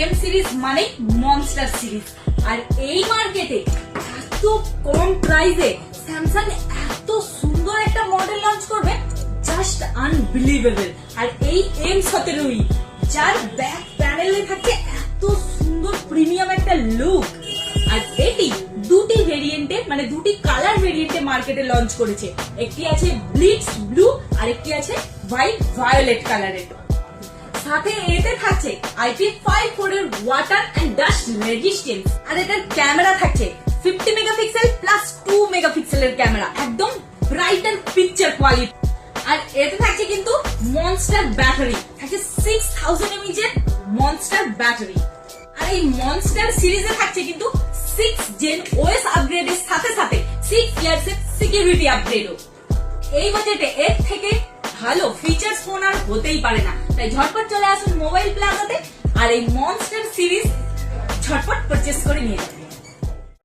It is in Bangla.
এম সিরিজ মানে মনস্টার সিরিজ। আর এই মার্কেটে এত কম প্রাইসে স্যামসাং এত সুন্দর একটা মডেল লঞ্চ করবে, জাস্ট আনবিলিভেবল। আর এই M17 যার ব্যাক প্যানেলে থাকছে এত সুন্দর প্রিমিয়াম একটা লুক। আর এটি দুটি ভেরিয়েন্টে মানে দুটি কালার ভেরিয়েন্টে মার্কেটে লঞ্চ করেছে। একটি আছে ব্লিটজ ব্লু আর একটি আছে হোয়াইট ভায়োলেট কালারের। সাথে এতে থাকছে IP54 এর ওয়াটার এন্ড ডাস্ট রেজিস্ট্যান্স। আর এটার ক্যামেরা থাকছে 50 মেগাপিক্সেল প্লাস 2 মেগাপিক্সেলের ক্যামেরা, একদম ব্রাইটার পিকচার কোয়ালিটি। আর এতে থাকছে কিন্তু মনস্টার ব্যাটারি, থাকছে 6000 mAh এর মনস্টার ব্যাটারি। আর এই মনস্টার সিরিজে থাকছে কিন্তু 6 জেন OS আপগ্রেডের সাথে সাথে 6 ইয়ার্স এর সিকিউরিটি আপগ্রেডও। এই বাজেটে এর থেকে ভালো ফিচার্স ফোন আর হতেই পারে না। তাই ঝটপট চলে আসুন মোবাইল প্লাজাতে আর এই মনস্টার সিরিজ ঝটপট পারচেজ করে নিয়ে যান।